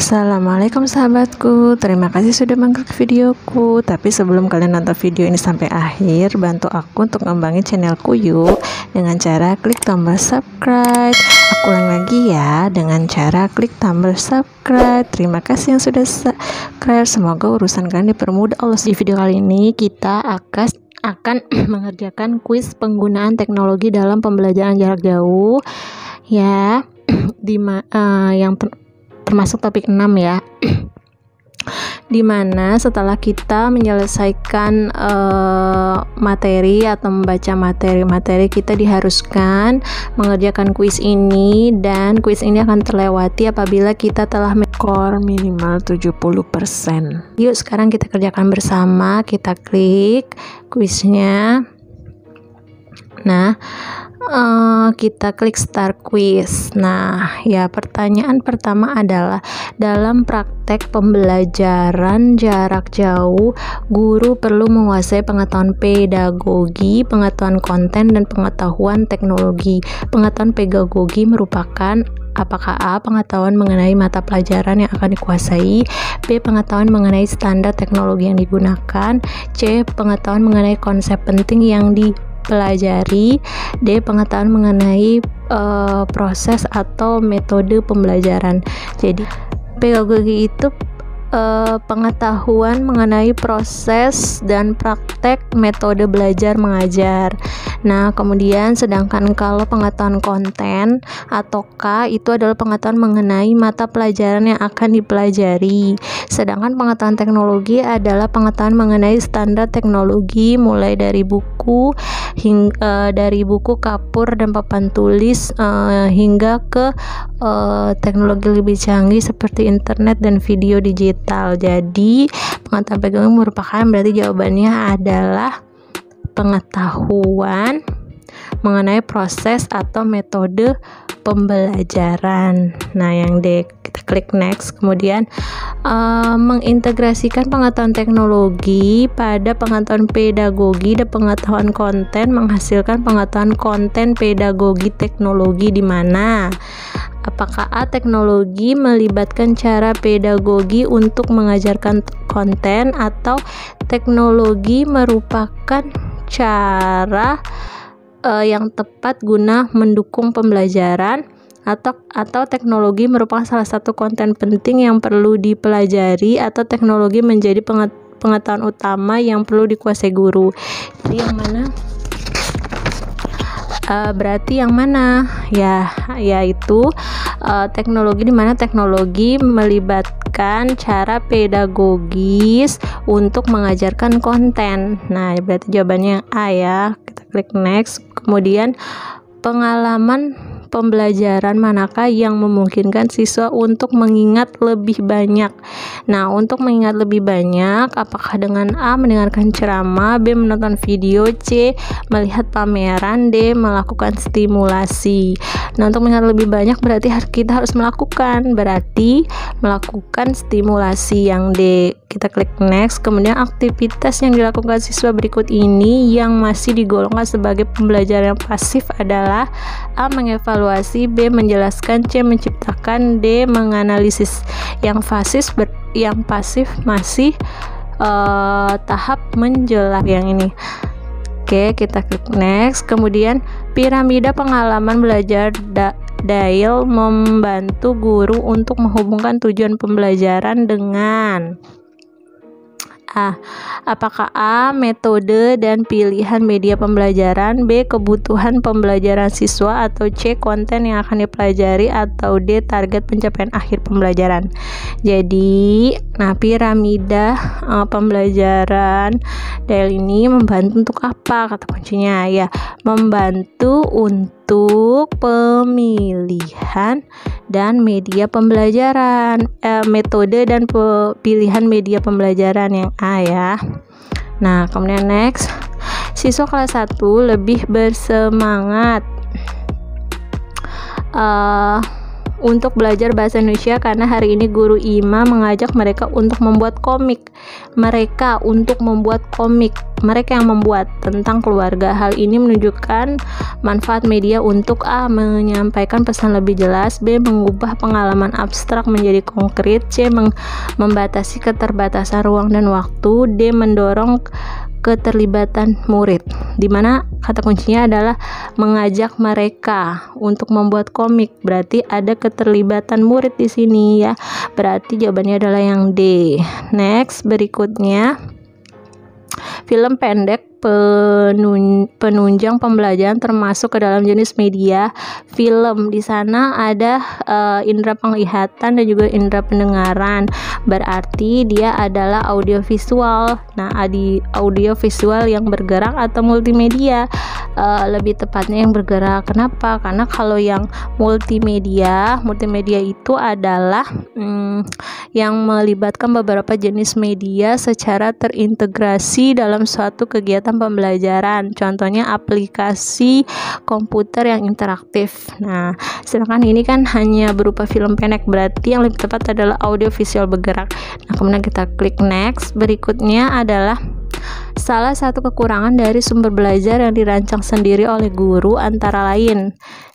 Assalamualaikum sahabatku, terima kasih sudah mengklik videoku. Tapi sebelum kalian nonton video ini sampai akhir, bantu aku untuk ngembangin channelku yuk, dengan cara klik tombol subscribe. Aku ulang lagi ya, dengan cara klik tombol subscribe. Terima kasih yang sudah subscribe, semoga urusan kalian dipermudah Allah. Di video kali ini kita akan mengerjakan kuis penggunaan teknologi dalam pembelajaran jarak jauh ya, yang termasuk topik 6 ya. Dimana setelah kita menyelesaikan materi atau membaca materi-materi, kita diharuskan mengerjakan kuis ini, dan kuis ini akan terlewati apabila kita telah skor minimal 70%. Yuk sekarang kita kerjakan bersama. Kita klik kuisnya. Nah, kita klik start quiz. Nah, ya, pertanyaan pertama adalah, dalam praktek pembelajaran jarak jauh, guru perlu menguasai pengetahuan pedagogi, pengetahuan konten, dan pengetahuan teknologi. Pengetahuan pedagogi merupakan apakah A. Pengetahuan mengenai mata pelajaran yang akan dikuasai, B. Pengetahuan mengenai standar teknologi yang digunakan, C. Pengetahuan mengenai konsep penting yang dipelajari, D. Pengetahuan mengenai proses atau metode pembelajaran. Jadi pedagogi itu pengetahuan mengenai proses dan praktek metode belajar mengajar. Nah, kemudian sedangkan kalau pengetahuan konten atau K itu adalah pengetahuan mengenai mata pelajaran yang akan dipelajari. Sedangkan pengetahuan teknologi adalah pengetahuan mengenai standar teknologi, mulai dari buku dari buku kapur dan papan tulis hingga ke teknologi lebih canggih seperti internet dan video digital. Jadi pengetahuan pedagogi merupakan, berarti jawabannya adalah pengetahuan mengenai proses atau metode pembelajaran. Nah, yang D, kita klik next. Kemudian mengintegrasikan pengetahuan teknologi pada pengetahuan pedagogi dan pengetahuan konten menghasilkan pengetahuan konten pedagogi teknologi, di mana apakah A. Teknologi melibatkan cara pedagogi untuk mengajarkan konten, atau teknologi merupakan cara yang tepat guna mendukung pembelajaran, atau teknologi merupakan salah satu konten penting yang perlu dipelajari, atau teknologi menjadi pengetahuan utama yang perlu dikuasai guru. Jadi yang mana? Berarti yang mana? Yaitu teknologi, di mana teknologi melibatkan cara pedagogis untuk mengajarkan konten. Nah, berarti jawabannya yang A ya. Kita klik next. Kemudian pengalaman pembelajaran manakah yang memungkinkan siswa untuk mengingat lebih banyak? Nah, untuk mengingat lebih banyak, apakah dengan A. mendengarkan ceramah, B. menonton video, C. melihat pameran, D. melakukan stimulasi. Nah, untuk mengingat lebih banyak berarti kita harus melakukan stimulasi, yang D. Kita klik next. Kemudian aktivitas yang dilakukan siswa berikut ini yang masih digolongkan sebagai pembelajaran yang pasif adalah A. mengevaluasi, B. menjelaskan, C. menciptakan, D. menganalisis. Yang pasif masih tahap menjelaskan, yang ini. Oke, kita klik next. Kemudian piramida pengalaman belajar Dale membantu guru untuk menghubungkan tujuan pembelajaran dengan A. Apakah A. metode dan pilihan media pembelajaran, B. kebutuhan pembelajaran siswa, atau C. konten yang akan dipelajari, atau D. target pencapaian akhir pembelajaran. Jadi, nah, piramida pembelajaran Dale ini membantu untuk apa? Kata kuncinya ya, membantu untuk pemilihan dan media pembelajaran, metode dan pilihan media pembelajaran, yang A ya. Nah, kemudian next, siswa kelas 1 lebih bersemangat untuk belajar bahasa Indonesia karena hari ini guru Ima mengajak mereka untuk membuat komik. Mereka yang membuat tentang keluarga. Hal ini menunjukkan manfaat media untuk A. menyampaikan pesan lebih jelas, B. mengubah pengalaman abstrak menjadi konkret, C. membatasi keterbatasan ruang dan waktu, D. mendorong keterlibatan murid, dimana kata kuncinya adalah mengajak mereka untuk membuat komik. Berarti ada keterlibatan murid di sini ya. Berarti jawabannya adalah yang D. Next, berikutnya film pendek penunjang pembelajaran termasuk ke dalam jenis media film. Di sana ada indera penglihatan dan juga indera pendengaran. Berarti dia adalah audiovisual. Nah, audiovisual yang bergerak atau multimedia. Lebih tepatnya yang bergerak. Kenapa? Karena kalau yang multimedia itu adalah yang melibatkan beberapa jenis media secara terintegrasi dalam suatu kegiatan pembelajaran. Contohnya aplikasi komputer yang interaktif. Nah, sedangkan ini kan hanya berupa film pendek, berarti yang lebih tepat adalah audiovisual bergerak. Nah, kemudian kita klik next. Berikutnya adalah salah satu kekurangan dari sumber belajar yang dirancang sendiri oleh guru antara lain.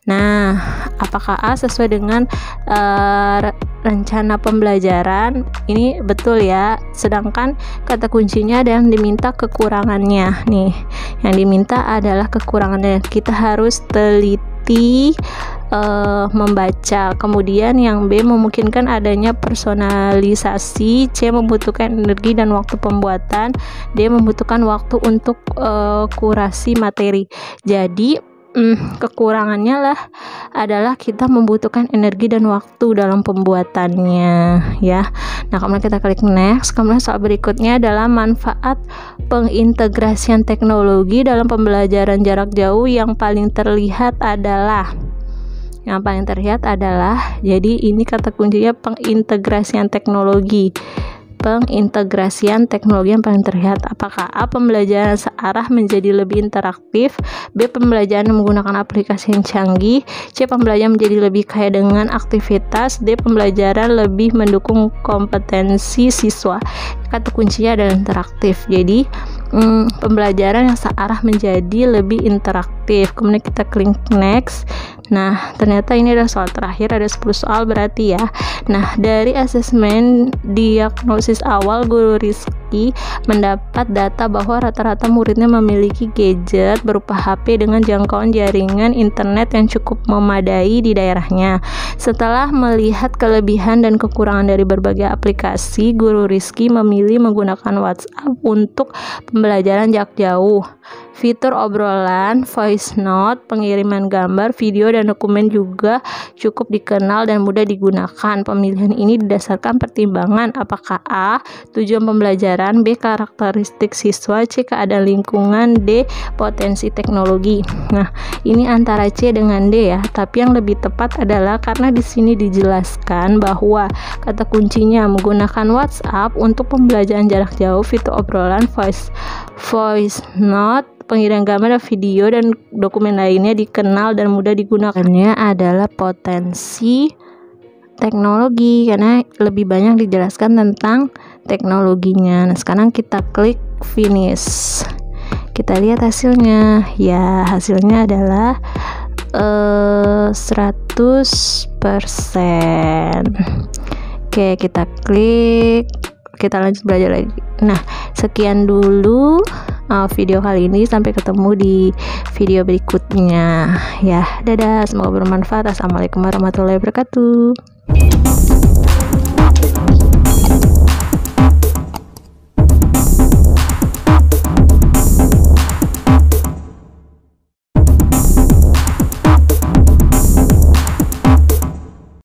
Nah, apakah A sesuai dengan rencana pembelajaran? Ini betul ya. Sedangkan kata kuncinya ada yang diminta kekurangannya. Nih, yang diminta adalah kekurangannya. Kita harus teliti membaca. Kemudian yang B memungkinkan adanya personalisasi, C membutuhkan energi dan waktu pembuatan, D membutuhkan waktu untuk kurasi materi. Jadi kekurangannya adalah kita membutuhkan energi dan waktu dalam pembuatannya ya. Nah, kemudian kita klik next. Kemudian soal berikutnya adalah manfaat pengintegrasian teknologi dalam pembelajaran jarak jauh. Yang paling terlihat adalah jadi ini kata kuncinya pengintegrasian teknologi yang paling terlihat. Apakah A. pembelajaran searah menjadi lebih interaktif, B. pembelajaran menggunakan aplikasi yang canggih, C. pembelajaran menjadi lebih kaya dengan aktivitas, D. pembelajaran lebih mendukung kompetensi siswa. Kata kuncinya adalah interaktif. Jadi pembelajaran yang searah menjadi lebih interaktif. Kemudian kita klik next. Nah, ternyata ini adalah soal terakhir, ada 10 soal berarti ya. Nah, dari asesmen diagnosis awal, Guru Rizky mendapat data bahwa rata-rata muridnya memiliki gadget berupa HP dengan jangkauan jaringan internet yang cukup memadai di daerahnya. Setelah melihat kelebihan dan kekurangan dari berbagai aplikasi, Guru Rizky memilih menggunakan WhatsApp untuk pembelajaran jarak jauh. Fitur obrolan, voice note, pengiriman gambar, video, dan dokumen juga cukup dikenal dan mudah digunakan. Pemilihan ini didasarkan pertimbangan apakah A. tujuan pembelajaran, B. karakteristik siswa, C. keadaan lingkungan, D. potensi teknologi. Nah, ini antara C dengan D ya, tapi yang lebih tepat adalah karena di sini dijelaskan bahwa kata kuncinya menggunakan WhatsApp untuk pembelajaran jarak jauh, fitur obrolan, voice note, pengiriman gambar, video, dan dokumen lainnya dikenal dan mudah digunakannya adalah potensi teknologi karena lebih banyak dijelaskan tentang teknologinya. Nah, sekarang kita klik finish. Kita lihat hasilnya. Ya, hasilnya adalah 100%. Oke, kita klik. Kita lanjut belajar lagi. Nah, sekian dulu video kali ini. Sampai ketemu di video berikutnya ya. Dadah, semoga bermanfaat. Assalamualaikum warahmatullahi wabarakatuh.